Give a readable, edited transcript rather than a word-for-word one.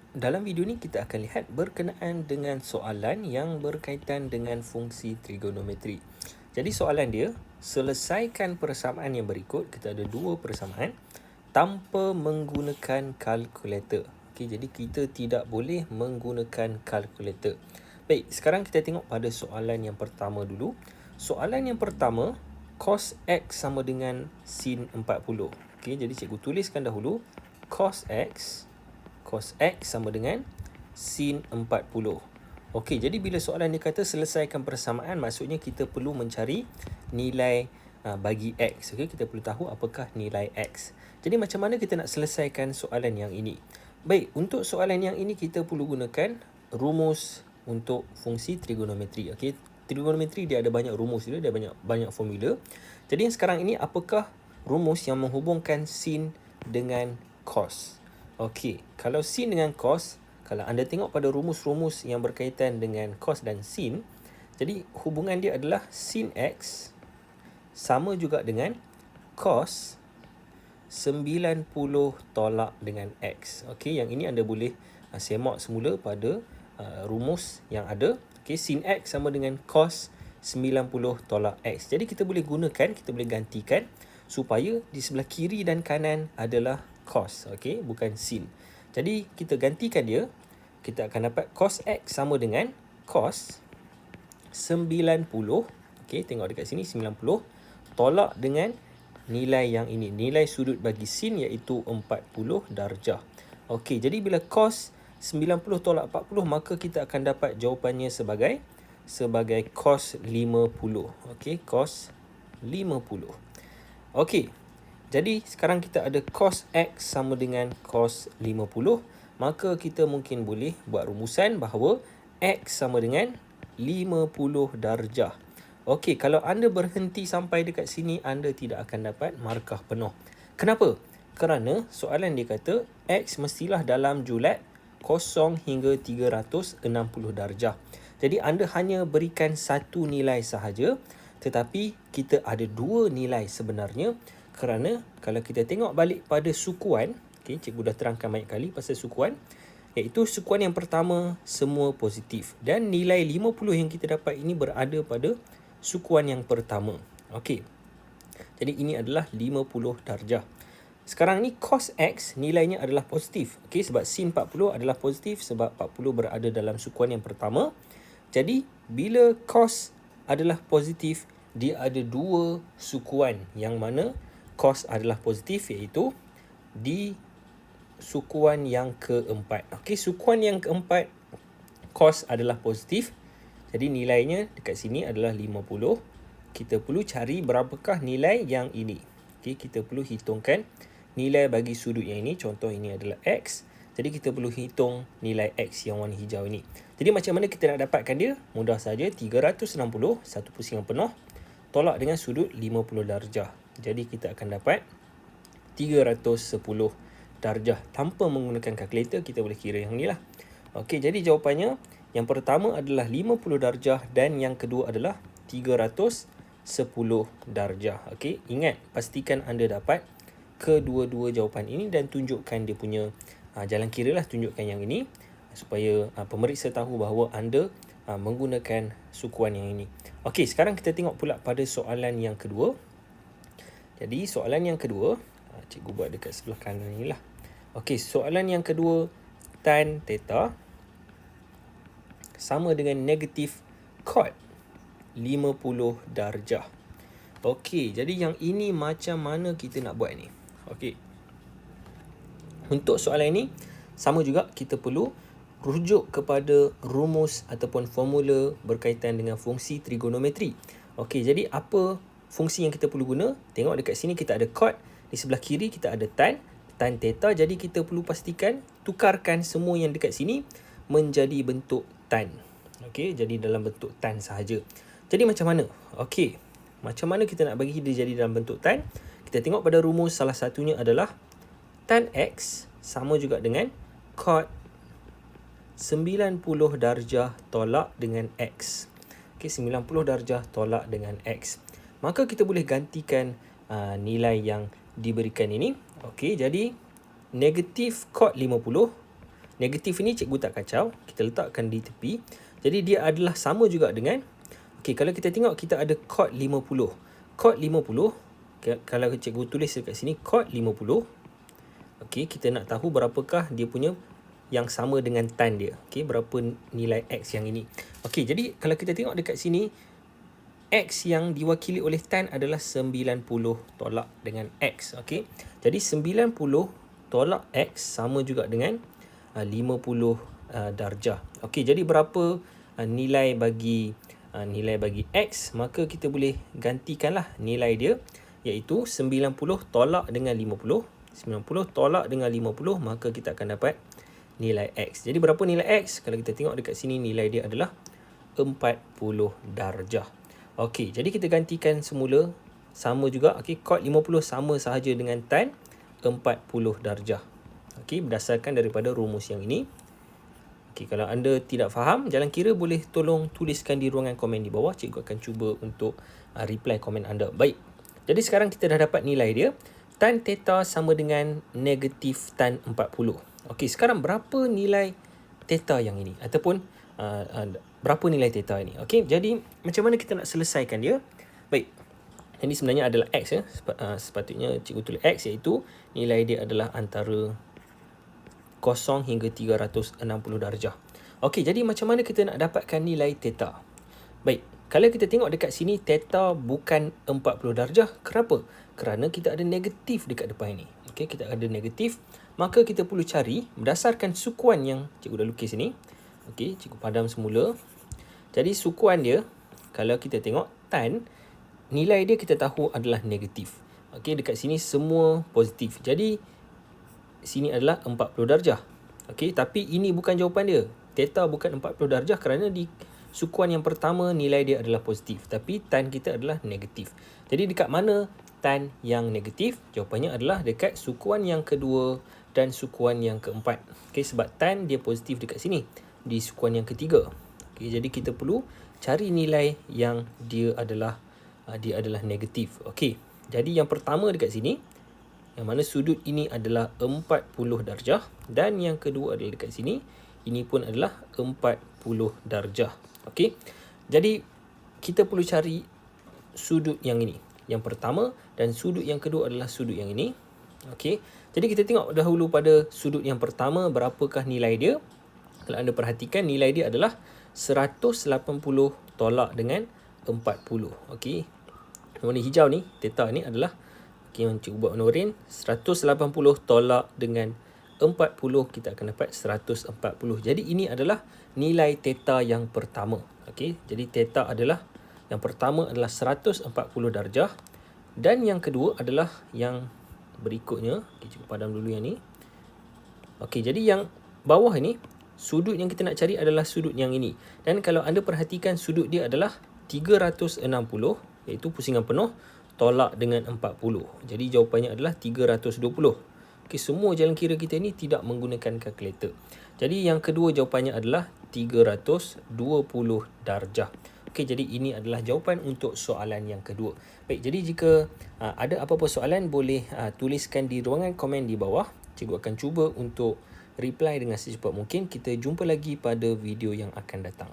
Dalam video ni kita akan lihat berkenaan dengan soalan yang berkaitan dengan fungsi trigonometri. Jadi soalan dia, selesaikan persamaan yang berikut. Kita ada dua persamaan tanpa menggunakan kalkulator. Okey, jadi kita tidak boleh menggunakan kalkulator. Baik, sekarang kita tengok pada soalan yang pertama dulu. Soalan yang pertama, cos X sama dengan sin 40. Okey, jadi cikgu tuliskan dahulu cos X sama dengan sin 40. Okey, jadi bila soalan dia kata selesaikan persamaan, maksudnya kita perlu mencari nilai bagi X. Okey, kita perlu tahu apakah nilai X. Jadi macam mana kita nak selesaikan soalan yang ini? Baik, untuk soalan yang ini kita perlu gunakan rumus untuk fungsi trigonometri. Okey, trigonometri dia ada banyak rumus dia, ada banyak formula. Jadi yang sekarang ini apakah rumus yang menghubungkan sin dengan cos? Okey, kalau sin dengan cos, kalau anda tengok pada rumus-rumus yang berkaitan dengan cos dan sin, jadi hubungan dia adalah sin X sama juga dengan cos 90 tolak dengan X. Okey, yang ini anda boleh semak semula pada rumus yang ada. Okey, sin X sama dengan cos 90 tolak X. Jadi kita boleh gunakan, kita boleh gantikan supaya di sebelah kiri dan kanan adalah cos, okey, bukan sin. Jadi kita gantikan dia, kita akan dapat cos X sama dengan cos 90, okey, tengok dekat sini 90 tolak dengan nilai yang ini, nilai sudut bagi sin iaitu 40 darjah. Okey, jadi bila cos 90 tolak 40, maka kita akan dapat jawapannya sebagai cos 50. Okey, cos 50. Okey, jadi sekarang kita ada cos X sama dengan cos 50. Maka kita mungkin boleh buat rumusan bahawa X sama dengan 50 darjah. Okey, kalau anda berhenti sampai dekat sini, anda tidak akan dapat markah penuh. Kenapa? Kerana soalan dia kata X mestilah dalam julat 0 hingga 360 darjah. Jadi anda hanya berikan satu nilai sahaja, tetapi kita ada dua nilai sebenarnya, kerana kalau kita tengok balik pada sukuan, okay, cikgu dah terangkan banyak kali pasal sukuan, iaitu sukuan yang pertama semua positif dan nilai 50 yang kita dapat ini berada pada sukuan yang pertama. Okey, jadi ini adalah 50 darjah. Sekarang ni cos X nilainya adalah positif. Okey, sebab sin 40 adalah positif sebab 40 berada dalam sukuan yang pertama. Jadi bila cos adalah positif, dia ada dua sukuan yang mana cos adalah positif, iaitu di sukuan yang keempat. Okey, sukuan yang keempat cos adalah positif. Jadi nilainya dekat sini adalah 50. Kita perlu cari berapakah nilai yang ini. Okey, kita perlu hitungkan nilai bagi sudut yang ini. Contoh ini adalah X. Jadi kita perlu hitung nilai X yang warna hijau ini. Jadi macam mana kita nak dapatkan dia? Mudah saja, 360, satu pusingan penuh, tolak dengan sudut 50 darjah. Jadi kita akan dapat 310 darjah. Tanpa menggunakan kalkulator, kita boleh kira yang ni lah. Okey, jadi jawapannya, yang pertama adalah 50 darjah dan yang kedua adalah 310 darjah. Okey, ingat, pastikan anda dapat kedua-dua jawapan ini dan tunjukkan dia punya jalan kira lah, tunjukkan yang ini supaya pemeriksa tahu bahawa anda menggunakan sukuan yang ini. Okey, sekarang kita tengok pula pada soalan yang kedua. Jadi soalan yang kedua, cikgu buat dekat sebelah kanan ni lah. Okey, soalan yang kedua, tan theta sama dengan negatif cot 50 darjah. Okey, jadi yang ini macam mana kita nak buat ni? Okey, untuk soalan ini, sama juga kita perlu rujuk kepada rumus ataupun formula berkaitan dengan fungsi trigonometri. Okey, jadi apa fungsi yang kita perlu guna? Tengok dekat sini kita ada cot, di sebelah kiri kita ada tan theta. Jadi kita perlu pastikan tukarkan semua yang dekat sini menjadi bentuk tan. Okey, jadi dalam bentuk tan sahaja. Jadi macam mana? Okey, macam mana kita nak bagi dia jadi dalam bentuk tan? Kita tengok pada rumus, salah satunya adalah tan X sama juga dengan cot 90 darjah tolak dengan X. Okey, 90 darjah tolak dengan X. Maka kita boleh gantikan nilai yang diberikan ini. Okey, jadi negatif cot 50 Negatif ini cikgu tak kacau, kita letakkan di tepi. Jadi dia adalah sama juga dengan, okey, kalau kita tengok kita ada kod 50. Kod 50, kalau cikgu tulis dekat sini kod 50. Okey, kita nak tahu berapakah dia punya yang sama dengan tan dia. Okey, berapa nilai X yang ini. Okey, jadi kalau kita tengok dekat sini, X yang diwakili oleh tan adalah 90 tolak dengan X. Okey, jadi 90 tolak X sama juga dengan 50 darjah. Okey, jadi berapa nilai bagi X, maka kita boleh gantikanlah nilai dia, iaitu 90 tolak dengan 50. 90 tolak dengan 50, maka kita akan dapat nilai X. Jadi berapa nilai X? Kalau kita tengok dekat sini, nilai dia adalah 40 darjah. Okey, jadi kita gantikan semula sama juga. Okey, kod 50 sama sahaja dengan tan 40 darjah. Okey, berdasarkan daripada rumus yang ini. Okey, kalau anda tidak faham, jalan kira boleh tolong tuliskan di ruangan komen di bawah. Cikgu akan cuba untuk reply komen anda. Baik, jadi sekarang kita dah dapat nilai dia. Tan theta sama dengan negatif tan 40. Okey, sekarang berapa nilai theta yang ini? Ataupun berapa nilai theta ini? Okey, jadi macam mana kita nak selesaikan dia? Baik, ini sebenarnya adalah X ya. Sepatutnya cikgu tulis X, iaitu nilai dia adalah antara 0 hingga 360 darjah. Okey, jadi macam mana kita nak dapatkan nilai theta? Baik, kalau kita tengok dekat sini, theta bukan 40 darjah. Kenapa? Kerana kita ada negatif dekat depan ini. Okey, kita ada negatif. Maka kita perlu cari berdasarkan sukuan yang cikgu dah lukis ni. Okey, cikgu padam semula. Jadi sukuan dia, kalau kita tengok tan, nilai dia kita tahu adalah negatif. Okey, dekat sini semua positif. Jadi sini adalah 40 darjah. Okey, tapi ini bukan jawapan dia. Theta bukan 40 darjah kerana di sukuan yang pertama nilai dia adalah positif, tapi tan kita adalah negatif. Jadi dekat mana tan yang negatif? Jawapannya adalah dekat sukuan yang kedua dan sukuan yang keempat. Okey, sebab tan dia positif dekat sini, di sukuan yang ketiga. Okey, jadi kita perlu cari nilai yang dia adalah negatif. Okey, jadi yang pertama dekat sini, yang mana sudut ini adalah 40 darjah, dan yang kedua adalah dekat sini, ini pun adalah 40 darjah. Okey, jadi kita perlu cari sudut yang ini, yang pertama, dan sudut yang kedua adalah sudut yang ini. Okey, jadi kita tengok dahulu pada sudut yang pertama, berapakah nilai dia. Kalau anda perhatikan, nilai dia adalah 180 tolak dengan 40. Okey, warna hijau ni, theta ni adalah, okey, yang cikgu buat warna oranye, 180 tolak dengan 40, kita akan dapat 140. Jadi ini adalah nilai theta yang pertama. Okey, jadi theta adalah, yang pertama adalah 140 darjah, dan yang kedua adalah yang berikutnya. Okey, cikgu padam dulu yang ni. Okey, jadi yang bawah ini, sudut yang kita nak cari adalah sudut yang ini. Dan kalau anda perhatikan, sudut dia adalah 360, iaitu pusingan penuh, tolak dengan 40. Jadi jawapannya adalah 320. Okey, semua jalan kira kita ni tidak menggunakan kalkulator. Jadi yang kedua jawapannya adalah 320 darjah. Okey, jadi ini adalah jawapan untuk soalan yang kedua. Baik, jadi jika ada apa-apa soalan, boleh tuliskan di ruangan komen di bawah. Cikgu akan cuba untuk reply dengan secepat mungkin. Kita jumpa lagi pada video yang akan datang.